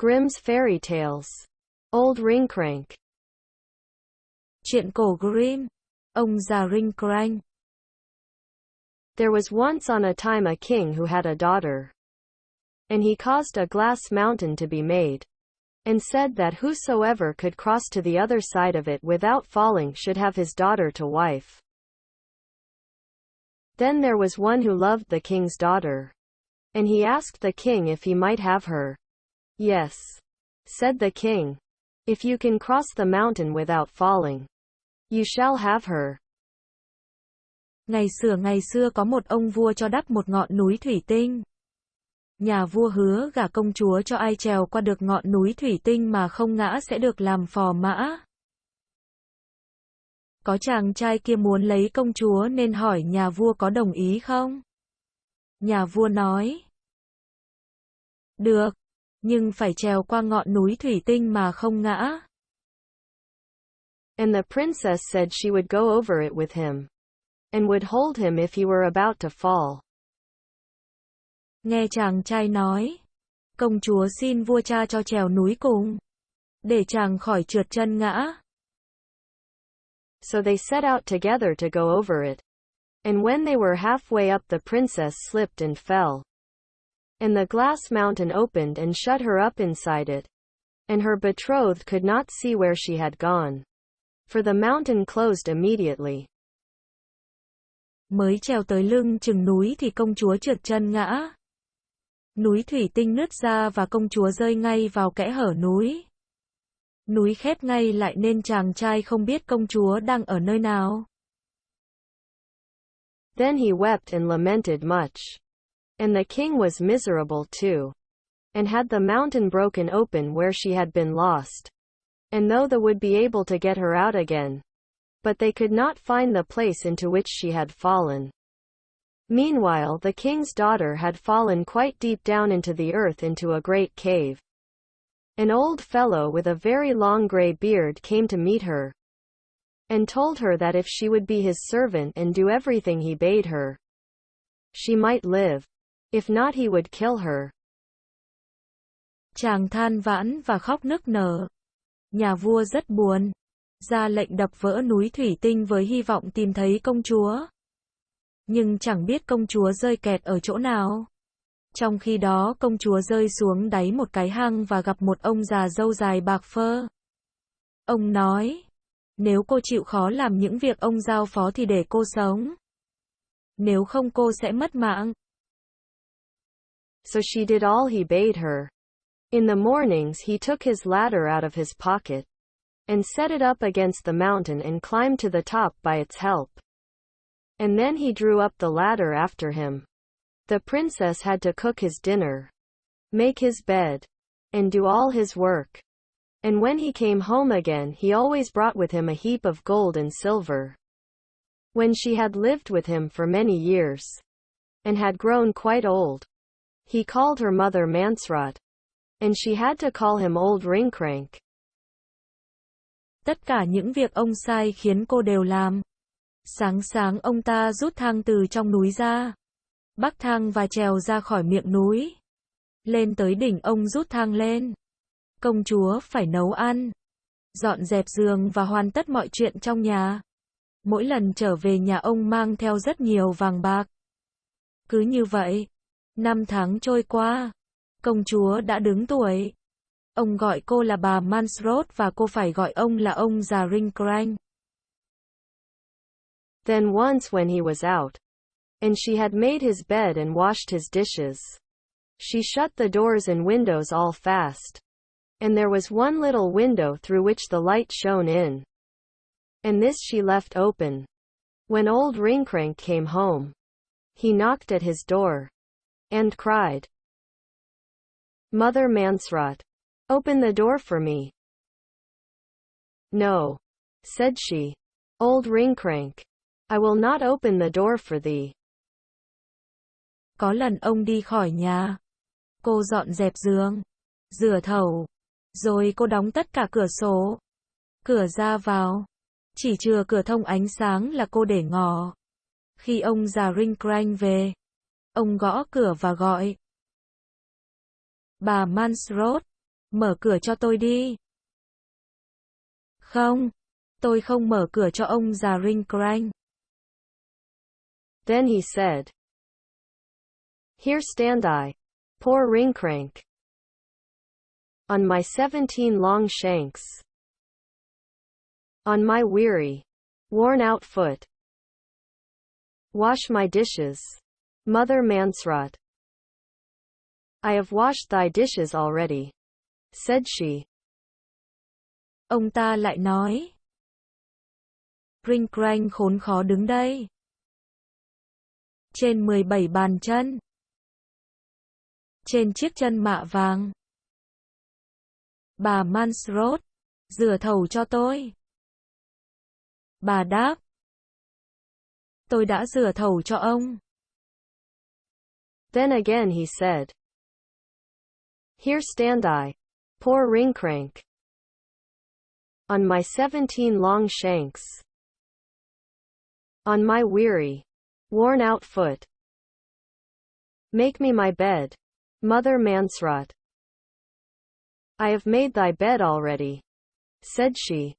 Grimm's Fairy Tales. Old Rinkrank. Truyện cổ Grimm. Ông già Rinkrank. There was once on a time a king who had a daughter. And he caused a glass mountain to be made, and said that whosoever could cross to the other side of it without falling should have his daughter to wife. Then there was one who loved the king's daughter. And he asked the king if he might have her. Yes, said the king. If you can cross the mountain without falling, you shall have her. Ngày xưa có một ông vua cho đắp một ngọn núi thủy tinh. Nhà vua hứa gả công chúa cho ai trèo qua được ngọn núi thủy tinh mà không ngã sẽ được làm phò mã. Có chàng trai kia muốn lấy công chúa nên hỏi nhà vua có đồng ý không? Nhà vua nói: được, nhưng phải trèo qua ngọn núi thủy tinh mà không ngã. And the princess said she would go over it with him, and would hold him if he were about to fall. Nghe chàng trai nói, công chúa xin vua cha cho trèo núi cùng, để chàng khỏi trượt chân ngã. So they set out together to go over it. And when they were halfway up, the princess slipped and fell. And the glass mountain opened and shut her up inside it. And her betrothed could not see where she had gone, for the mountain closed immediately. Mới trèo tới lưng chừng núi thì công chúa trượt chân ngã. Núi thủy tinh nứt ra và công chúa rơi ngay vào kẽ hở núi. Núi khép ngay lại nên chàng trai không biết công chúa đang ở nơi nào. Then he wept and lamented much. And the king was miserable too, and had the mountain broken open where she had been lost. And though they would be able to get her out again, but they could not find the place into which she had fallen. Meanwhile, the king's daughter had fallen quite deep down into the earth into a great cave. An old fellow with a very long grey beard came to meet her, and told her that if she would be his servant and do everything he bade her, she might live. If not, he would kill her. Chàng than vãn và khóc nức nở. Nhà vua rất buồn, ra lệnh đập vỡ núi thủy tinh với hy vọng tìm thấy công chúa. Nhưng chẳng biết công chúa rơi kẹt ở chỗ nào. Trong khi đó công chúa rơi xuống đáy một cái hang và gặp một ông già râu dài bạc phơ. Ông nói, nếu cô chịu khó làm những việc ông giao phó thì để cô sống. Nếu không cô sẽ mất mạng. So she did all he bade her. In the mornings he took his ladder out of his pocket, and set it up against the mountain and climbed to the top by its help. And then he drew up the ladder after him. The princess had to cook his dinner, make his bed, and do all his work. And when he came home again, he always brought with him a heap of gold and silver. When she had lived with him for many years, and had grown quite old, he called her mother Mansrot, and she had to call him Old Rinkrank. Tất cả những việc ông sai khiến cô đều làm. Sáng ông ta rút thang từ trong núi ra, bắc thang và trèo ra khỏi miệng núi. Lên tới đỉnh ông rút thang lên. Công chúa phải nấu ăn, dọn dẹp giường và hoàn tất mọi chuyện trong nhà. Mỗi lần trở về nhà ông mang theo rất nhiều vàng bạc. Cứ như vậy, 5 tháng trôi qua, công chúa đã đứng tuổi. Ông gọi cô là bà Mansrot và cô phải gọi ông là ông già Rinkrank. Then once when he was out, and she had made his bed and washed his dishes, she shut the doors and windows all fast. And there was one little window through which the light shone in. And this she left open. When old Rinkrank came home, he knocked at his door, and cried, Mother Mansrot, open the door for me. No, said she, Old Rinkrank, I will not open the door for thee. Có lần ông đi khỏi nhà. Cô dọn dẹp giường, rửa thẩu, rồi cô đóng tất cả cửa sổ, cửa ra vào. Chỉ chừa cửa thông ánh sáng là cô để ngỏ. Khi ông già Rinkrank về, ông gõ cửa và gọi. Bà Mansrot, Mở cửa cho tôi đi. Không, tôi không mở cửa cho ông già Rinkrank. Then he said, Here stand I, poor Rinkrank, on my 17 long shanks, on my weary, worn-out foot. Wash my dishes, Mother Mansrot. I have washed thy dishes already, said she. Ông ta lại nói. Rinkrank khốn khó đứng đây. Trên 17 bàn chân. Trên chiếc chân mạ vàng. Bà Mansrot, rửa thầu cho tôi. Bà đáp. Tôi đã rửa thầu cho ông. Then again he said, Here stand I, poor Rinkrank, on my 17 long shanks, on my weary, worn-out foot. Make me my bed, Mother Mansrot. I have made thy bed already, said she.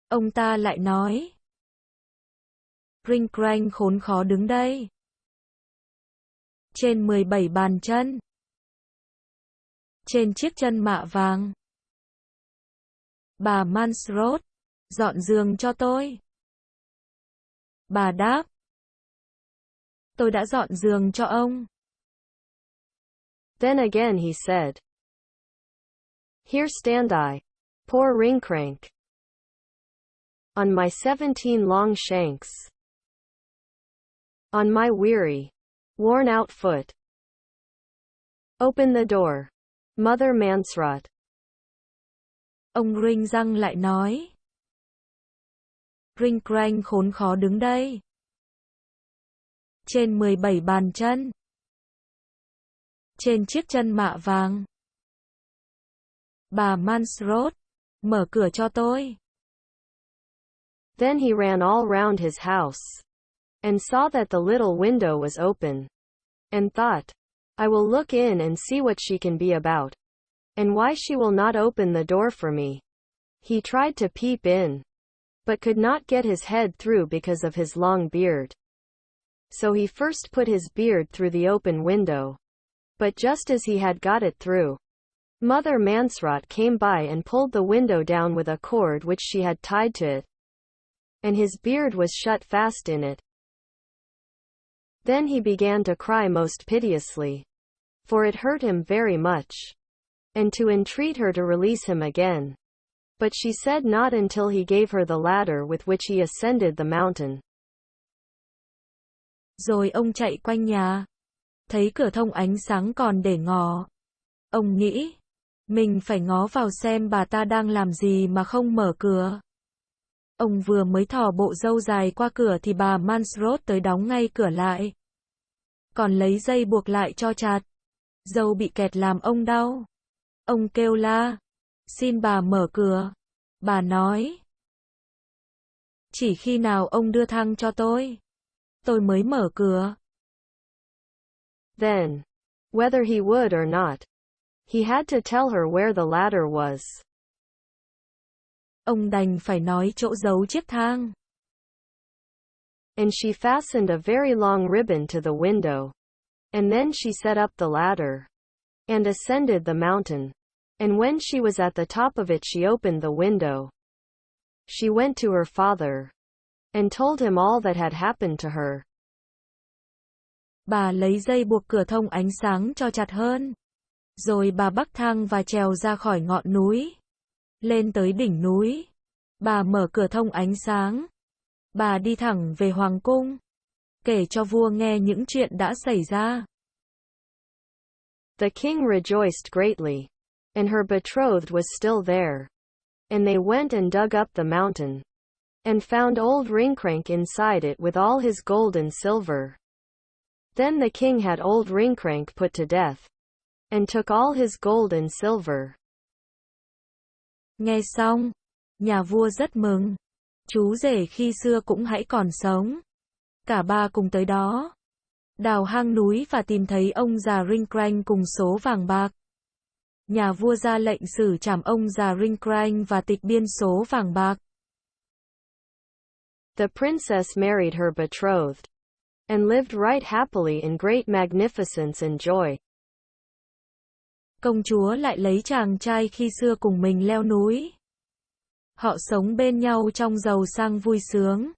Ông ta lại nói. Rinkrank khốn khó đứng đây. Trên 17 bàn chân. Trên chiếc chân mạ vàng. Bà Mansrot, dọn giường cho tôi. Bà đáp. Tôi đã dọn giường cho ông. Then again he said, Here stand I, poor Rinkrank, on my 17 long shanks, on my weary, worn-out foot. Open the door, Mother Mansrot. Ông Rinkrank lại nói. Rinkrank khốn khó đứng đây. Trên 17 bàn chân. Trên chiếc chân mạ vàng. Bà Mansrot, mở cửa cho tôi. Then he ran all round his house, and saw that the little window was open, and thought, I will look in and see what she can be about, and why she will not open the door for me. He tried to peep in, but could not get his head through because of his long beard. So he first put his beard through the open window. But just as he had got it through, Mother Mansrot came by and pulled the window down with a cord which she had tied to it, and his beard was shut fast in it. Then he began to cry most piteously, for it hurt him very much, and to entreat her to release him again. But she said not until he gave her the ladder with which he ascended the mountain. Rồi ông chạy quanh nhà. Thấy cửa thông ánh sáng còn để ngỏ. Ông nghĩ, mình phải ngó vào xem bà ta đang làm gì mà không mở cửa. Ông vừa mới thò bộ râu dài qua cửa thì bà Mansrot tới đóng ngay cửa lại. Còn lấy dây buộc lại cho chặt. Râu bị kẹt làm ông đau. Ông kêu la, xin bà mở cửa. Bà nói, chỉ khi nào ông đưa thang cho tôi mới mở cửa. Then, whether he would or not, he had to tell her where the ladder was. Ông đành phải nói chỗ giấu chiếc thang. And she fastened a very long ribbon to the window. And then she set up the ladder, and ascended the mountain. And when she was at the top of it she opened the window. She went to her father, and told him all that had happened to her. Bà lấy dây buộc cửa thông ánh sáng cho chặt hơn. Rồi bà bắc thang và trèo ra khỏi ngọn núi. Lên tới đỉnh núi. Bà mở cửa thông ánh sáng. Bà đi thẳng về hoàng cung. Kể cho vua nghe những chuyện đã xảy ra. The king rejoiced greatly, and her betrothed was still there. And they went and dug up the mountain, and found old Rinkrank inside it with all his gold and silver. Then the king had old Rinkrank put to death, and took all his gold and silver. Nghe xong, nhà vua rất mừng. Chú rể khi xưa cũng hãy còn sống. Cả ba cùng tới đó, đào hang núi và tìm thấy ông già Rinkrank cùng số vàng bạc. Nhà vua ra lệnh xử trảm ông già Rinkrank và tịch biên số vàng bạc. The princess married her betrothed, and lived right happily in great magnificence and joy. Công chúa lại lấy chàng trai khi xưa cùng mình leo núi. Họ sống bên nhau trong giàu sang vui sướng.